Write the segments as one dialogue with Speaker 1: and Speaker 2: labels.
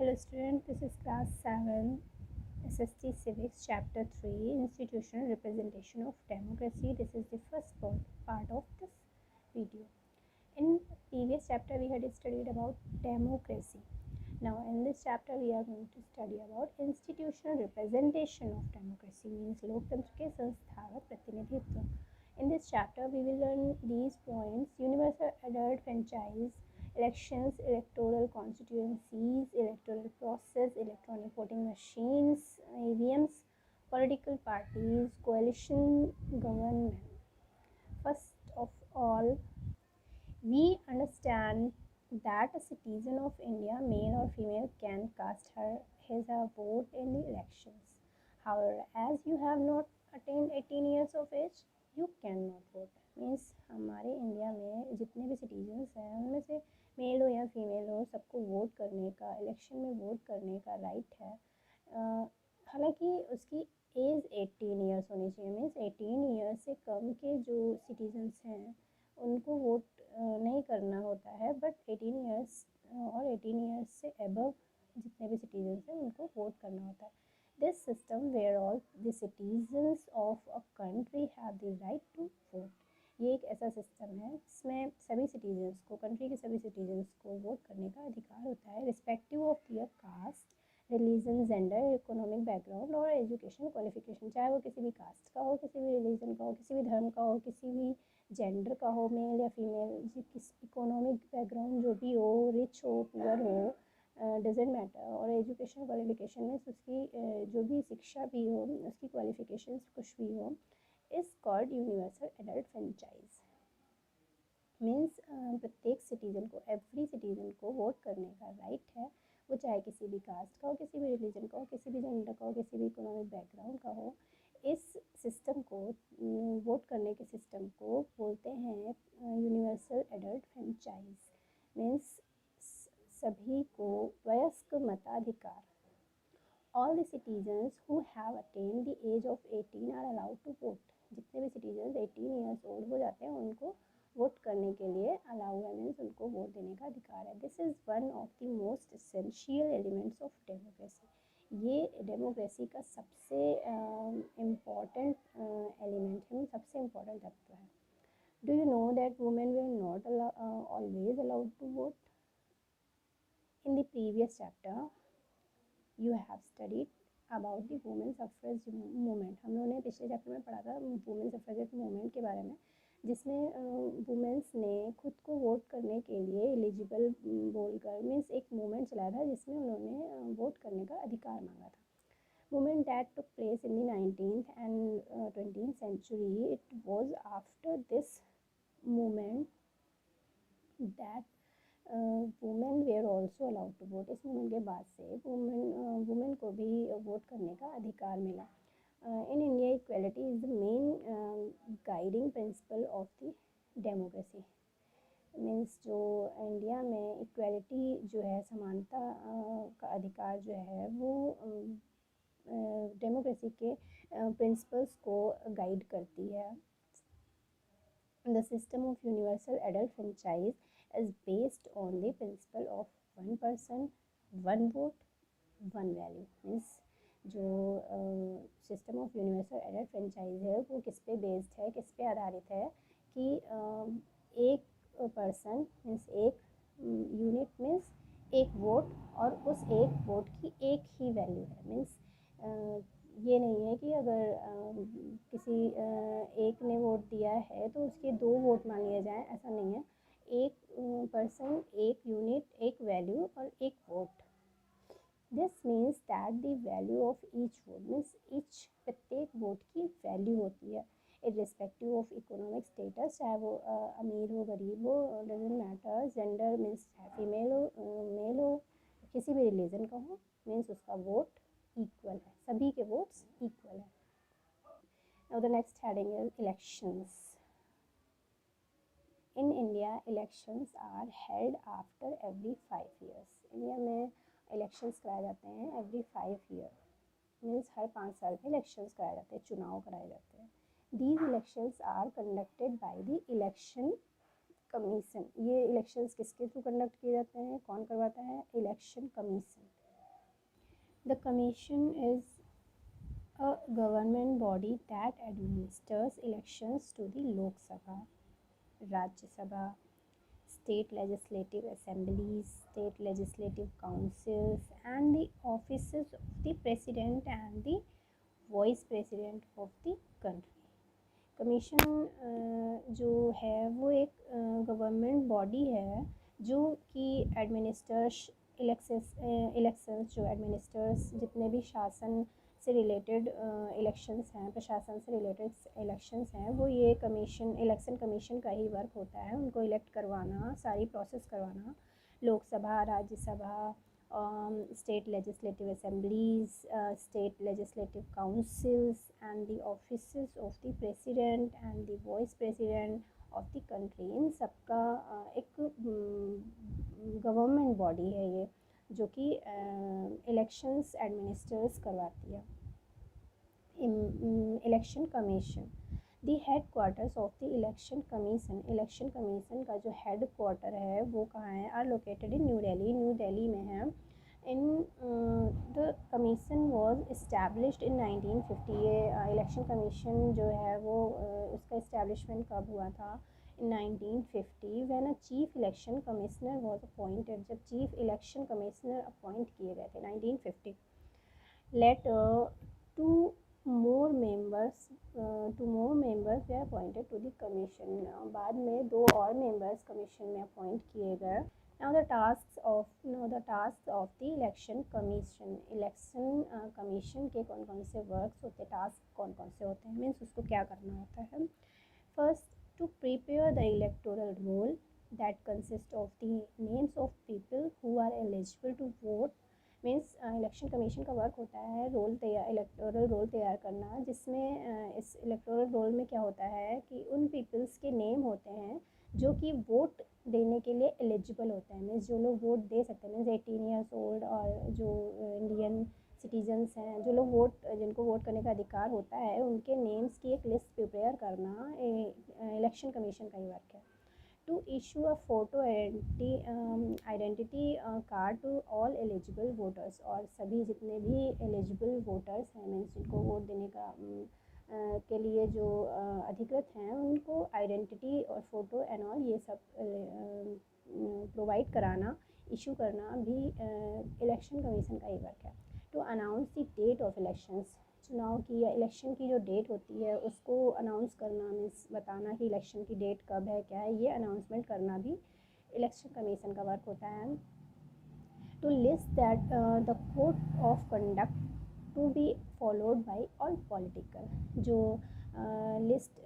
Speaker 1: Hello student, this is class 7 SST Civics chapter 3 Institutional Representation of Democracy. This is the first part of this video. In previous chapter we had studied about democracy. Now in this chapter we are going to study about institutional representation of democracy, means लोकतंत्र के संस्थागत प्रतिनिधित्व. In this chapter we will learn these points: universal adult franchise, elections, electoral constituencies, electoral process, electronic voting machines, EVMs, political parties, coalition government. First of all, we understand that a citizen of India, male or female, can cast his or her vote in the elections. However, as you have not attained 18 years of age, you cannot vote. Means हमारे India में जितने भी citizens हैं उनमें से mail हो या female हो, सबको वोट करने का, इलेक्शन में वोट करने का राइट है. हालांकि उसकी एज 18 ईयर्स होनी चाहिए. मीन्स 18 ईयर्स से कम के जो सिटीजन्स हैं उनको वोट नहीं करना होता है, बट 18 ईयर्स और 18 ईयर्स से अबव जितने भी सिटीजन्स हैं उनको वोट करना होता है. This system where all the citizens of a country have the right to vote. ये एक ऐसा सिस्टम है जिसमें सभी सिटीजन्स को, कंट्री के सभी सिटीजन्स को वोट करने का अधिकार होता है, respective of their caste, religion, gender, economic background और एजुकेशन क्वालिफिकेशन. चाहे वो किसी भी कास्ट का हो, किसी भी रिलीजन का हो, किसी भी धर्म का हो, किसी भी जेंडर का हो, मेल या फीमेल, किस इकोनॉमिक बैकग्राउंड जो भी हो, रिच हो, पुअर हो, डजेंट मैटर. और एजुकेशन क्वालिफिकेशन में उसकी जो भी शिक्षा भी हो, उसकी क्वालिफिकेशंस कुछ भी हो, is called universal adult franchise. Means प्रत्येक सिटीज़न को, एवरी सिटीज़न को वोट करने का राइट है. वो चाहे किसी भी कास्ट का हो, किसी भी रिलीजन का हो, किसी भी जेंडर का हो, किसी भी इकोनॉमिक बैकग्राउंड का हो. इस सिस्टम को, वोट करने के सिस्टम को बोलते हैं यूनिवर्सल एडल्ट फ्रेंचाइज. मीन्स सभी को वयस्क मताधिकार. All the citizens who have attend the age of 18 are allowed to vote. जितने भी सिटीजन्स 18 ईयर्स ओल्ड हो जाते हैं उनको वोट करने के लिए अलाउ है. मीन्स उनको वोट देने का अधिकार है. This is one of the most essential elements of democracy. ये डेमोक्रेसी का सबसे इम्पॉर्टेंट एलिमेंट है, सबसे इम्पॉर्टेंट तत्व है. Do you know that women were not always allowed to vote? In the previous chapter you have studied about the women suffrage movement. हम लोगों ने पिछले चैप्टर में पढ़ा था वुमेन सफ्रेज मूवमेंट के बारे में, जिसमें वुमेंस ने खुद को वोट करने के लिए एलिजिबल बोलकर, मीन्स एक मूवमेंट चलाया था जिसमें उन्होंने वोट करने का अधिकार मांगा था. Movement that took place in the 19th and 20th century. It was after this movement that women were also allowed to vote. इस मूवमेंट के बाद से वुमेन को भी वोट करने का अधिकार मिला. In India equality is the main guiding principle of the democracy. Means जो इंडिया में इक्वलिटी जो है, समानता का अधिकार जो है, वो डेमोक्रेसी के प्रिंसिपल्स को गाइड करती है. The system of universal adult franchise is based on the principle of one person, one vote, one value. Means जो system of universal adult franchise है वो किस पे बेस्ड है, किस पे आधारित है कि एक पर्सन मीन्स एक यूनिट मीन्स एक वोट, और उस एक वोट की एक ही वैल्यू है. मीन्स ये नहीं है कि अगर किसी एक ने वोट दिया है तो उसके दो वोट मान लिए जाएं, ऐसा नहीं है. एक पर्सन, एक यूनिट, एक वैल्यू और एक vote. This means that the value of each vote, means each, प्रत्येक वोट की वैल्यू होती है इर्रिस्पेक्टिव ऑफ इकोनॉमिक स्टेटस. चाहे वो अमीर हो, गरीब हो, doesn't matter. Gender means female हो, मेल हो, किसी भी रिलीजन का हो, मीन्स उसका वोट इक्वल है, सभी के वोट्स इक्वल है. Now the next heading is elections. In India elections are held after every 5 years. India में इलेक्शंस कराए जाते हैं एवरी 5 year. मीन्स हर 5 साल में इलेक्शंस कराए जाते हैं, चुनाव कराए जाते हैं. These elections are conducted by the election commission. ये इलेक्शंस किसके थ्रू कंडक्ट किए जाते हैं, कौन करवाता है? Election commission. The commission is a government body that administers elections to the Lok Sabha, Rajya Sabha, state legislative assemblies, state legislative councils, and the offices of the president and the vice president of the country. Commission जो है वो एक government body है जो कि elections जो administers जितने भी शासन से रिलेटेड इलेक्शंस हैं, प्रशासन से रिलेटेड इलेक्शंस हैं, वो ये कमीशन इलेक्शन कमीशन का ही वर्क होता है। उनको इलेक्ट करवाना, सारी प्रोसेस करवाना, Lok Sabha, Rajya Sabha, state legislative assemblies, state legislative councils, and the offices of the president and the vice president of the country, इन सबका एक गवर्नमेंट बॉडी है ये, जो कि इलेक्शंस एडमिनिस्टर्स करवाती है। Election commission, the headquarters of the election commission, election commission का जो हेड क्वार्टर है वो कहाँ है, are located in New Delhi, New Delhi में है। In the commission was established in 1950, ये इलेक्शन कमीशन जो है वो उसका इस्टेब्लिशमेंट कब हुआ था, in 1950, when a chief election commissioner was appointed, जब चीफ इलेक्शन कमिश्नर अपॉइंट किए गए थे 1950। Late two more members were appointed to the commission, बाद में 2 और मेंबर्स कमीशन में अपॉइंट किए गए। Now the tasks of the election commission, election commission के कौन कौन से वर्क्स होते हैं, टास्क कौन कौन से होते हैं, मीन्स उसको क्या करना होता है। First, to prepare the electoral roll that consist of the names of people who are eligible to vote, means election commission का वर्क होता है इलेक्टोरल रोल तैयार करना, जिसमें इस इलेक्टोरल रोल में क्या होता है कि उन पीपल्स के नेम होते हैं जो कि वोट देने के लिए एलिजिबल होते हैं, मीन्स जो लोग वोट दे सकते हैं, मीन्स 18 ईयर्स ओल्ड, और जो इंडियन सिटीजन्स हैं, जो लोग जिनको वोट करने का अधिकार होता है, उनके नेम्स की एक लिस्ट प्रिपेयर करना इलेक्शन कमीशन का ही वर्क है। To issue a photo identity card to all eligible voters, और सभी जितने भी एलिजिबल वोटर्स हैं, मीन्स जिनको वोट देने का के लिए जो अधिकृत हैं, उनको आइडेंटिटी और फ़ोटो एंड ऑल ये सब प्रोवाइड कराना, इशू करना भी इलेक्शन कमीशन का ही वर्क है। To announce the date of elections, चुनाव की या इलेक्शन की जो डेट होती है उसको अनाउंस करना, मीन्स बताना कि इलेक्शन की डेट कब है, क्या है, ये अनाउंसमेंट करना भी इलेक्शन कमीशन का वर्क होता है। To list that the code of conduct to be followed by all political, जो list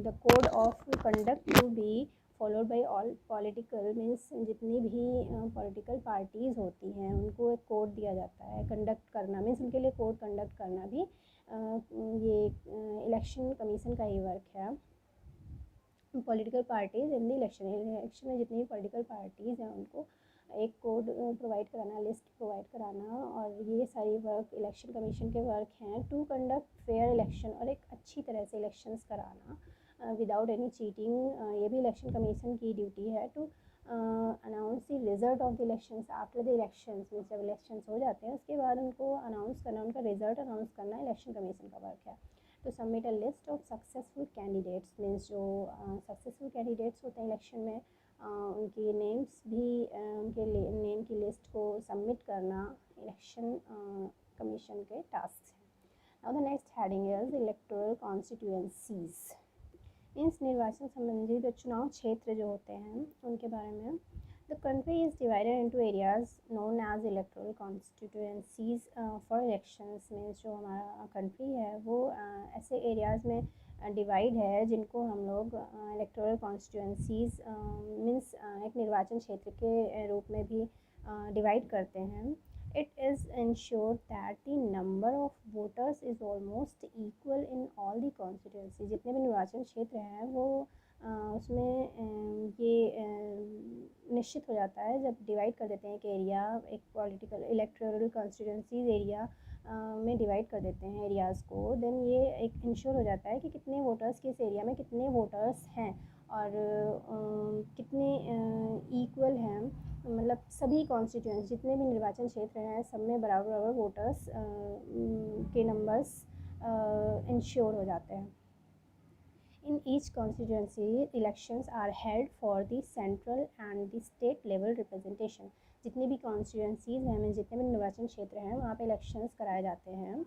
Speaker 1: the code of conduct to be followed by all political, means जितनी भी पॉलिटिकल पार्टीज़ होती हैं उनको एक कोड दिया जाता है, कंडक्ट करना मीन्स उनके लिए कोड कंडक्ट करना भी ये इलेक्शन कमीशन का ही वर्क है। Political parties in the election में जितनी भी पॉलिटिकल पार्टीज़ हैं उनको एक कोड प्रोवाइड कराना, लिस्ट प्रोवाइड कराना, और ये सारी वर्क इलेक्शन कमीशन के वर्क हैं। टू कंडक्ट फेयर इलेक्शन, और एक अच्छी तरह से इलेक्शंस कराना विदाउट एनी चीटिंग, ये भी इलेक्शन कमीशन की ड्यूटी है। To announce the result of the elections after the elections, means जब इलेक्शंस हो जाते हैं उसके बाद उनको अनाउंस करना, उनका रिजल्ट अनाउंस करना इलेक्शन कमीशन का वर्क है। To submit a list of successful candidates, means जो सक्सेसफुल कैंडिडेट्स होते हैं इलेक्शन में, उनकी नेम्स भी उनके नेम की लिस्ट को सबमिट करना इलेक्शन कमीशन के टास्क हैं। Now the next heading is electoral constituencies, means निर्वाचन संबंधी जो चुनाव क्षेत्र जो होते हैं उनके बारे में। The country is divided into areas known as electoral constituencies for elections, means जो हमारा कंट्री है वो ऐसे एरियाज़ में डिवाइड है जिनको हम लोग इलेक्टोरल कॉन्स्टिट्यूएंसीज मीन्स एक निर्वाचन क्षेत्र के रूप में भी डिवाइड करते हैं। It is ensure that the number of voters is almost equal in all the constituency, जितने भी निर्वाचन क्षेत्र हैं वो उसमें ये निश्चित हो जाता है जब डिवाइड कर देते हैं एक एरिया, एक पॉलिटिकल इलेक्टोरल कॉन्स्टिट्यूएंसीज एरिया में डिवाइड कर देते हैं एरियाज़ को, देन ये एक इंश्योर हो जाता है कि कितने वोटर्स किस एरिया में कितने वोटर्स हैं, और कितने इक्वल हैं, मतलब सभी कॉन्स्टिट्यूएंसी जितने भी निर्वाचन क्षेत्र हैं सब में बराबर बराबर वोटर्स के नंबर्स इंश्योर हो जाते हैं। In each constituency, elections are held for the central and the state level representation. जितनी भी कॉन्स्टिट्यूंसीज हैं, मीन जितने भी निर्वाचन क्षेत्र हैं वहाँ पे इलेक्शंस कराए जाते हैं,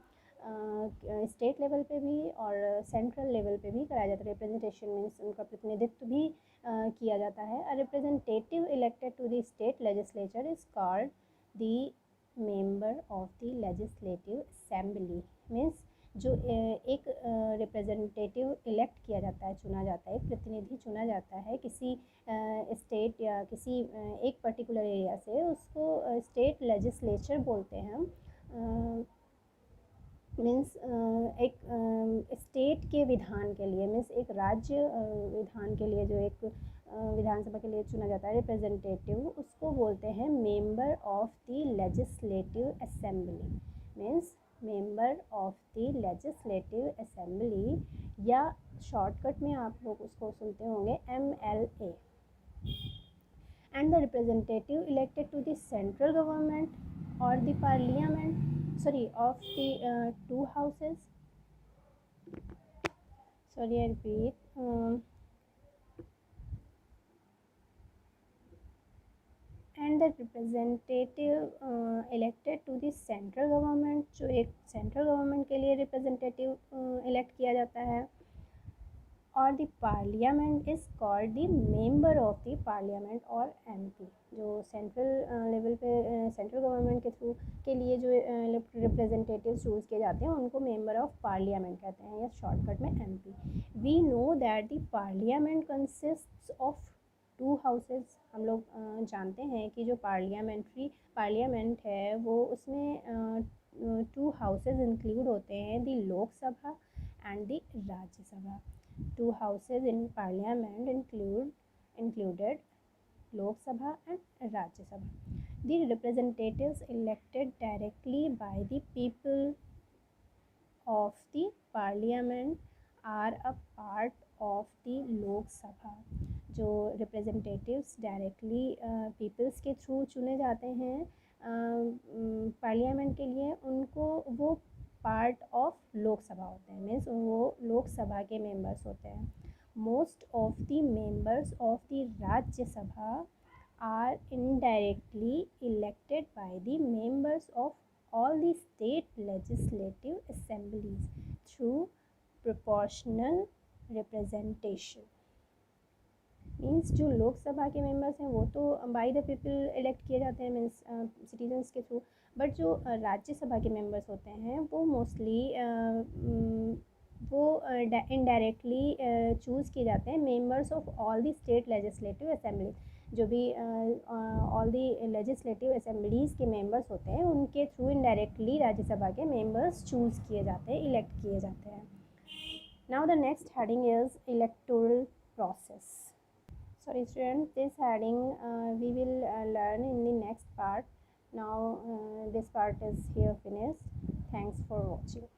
Speaker 1: स्टेट लेवल पे भी और सेंट्रल लेवल पे भी कराया जाता है। रिप्रेजेंटेशन मीन्स उनका प्रतिनिधित्व भी किया जाता है। A representative elected to the state legislature is called the member of the legislative assembly. Means जो एक रिप्रेजेंटेटिव इलेक्ट किया जाता है, चुना जाता है, एक प्रतिनिधि चुना जाता है किसी स्टेट या किसी एक पर्टिकुलर एरिया से, उसको स्टेट लेजिस्लेचर बोलते हैं। मीन्स एक स्टेट के विधान के लिए, मीन्स एक राज्य विधान के लिए जो एक विधानसभा के लिए चुना जाता है रिप्रेजेंटेटिव, उसको बोलते हैं member of the legislative assembly. Means member of the legislative assembly, या शॉर्टकट में आप लोग उसको सुनते होंगे MLA। And the representative elected to the central government or the parliament of the two houses, I repeat, and the representative elected to the central government, जो एक central government के लिए रिप्रेजेंटेटिव इलेक्ट किया जाता है, और the parliament is called the member of the parliament और MP। जो सेंट्रल लेवल पे सेंट्रल गवर्नमेंट के थ्रू के लिए जो रिप्रेजेंटेटिव चूज़ किए जाते हैं उनको मेंबर ऑफ पार्लियामेंट कहते हैं, या शॉर्टकट में MP। We know that the parliament consists of two houses. हम लोग जानते हैं कि जो पार्लियामेंट है वो उसमें टू हाउसेज इंक्लूड होते हैं, the Lok Sabha and the Rajya Sabha. Two houses in parliament included Lok Sabha and Rajya Sabha. The representatives elected directly by the people of the parliament are a part of the Lok Sabha. जो representatives directly peoples के through चुने जाते हैं parliament के लिए, उनको वो part of Lok Sabha होते हैं, मीन्स वो लोकसभा के मेंबर्स होते हैं। Most of the members of the Rajya Sabha are indirectly elected by the members of all the state legislative assemblies through proportional representation. Means जो लोकसभा के मेंबर्स हैं वो तो बाय द पीपल इलेक्ट किए जाते हैं, मीन्स सिटीजन्स के थ्रू, बट जो राज्यसभा के मेंबर्स होते हैं वो मोस्टली वो इनडायरेक्टली चूज़ किए जाते हैं members of all the state legislative assembly. जो भी ऑल द लेजिस्लेटिव असेंबलीज़ के मेंबर्स होते हैं उनके थ्रू इनडायरेक्टली राज्यसभा के मेंबर्स चूज़ किए जाते हैं, इलेक्ट किए जाते हैं। Now the next heading is electoral process. Sorry students, this heading we will learn in the next part. Now this part is here finished. Thanks for watching.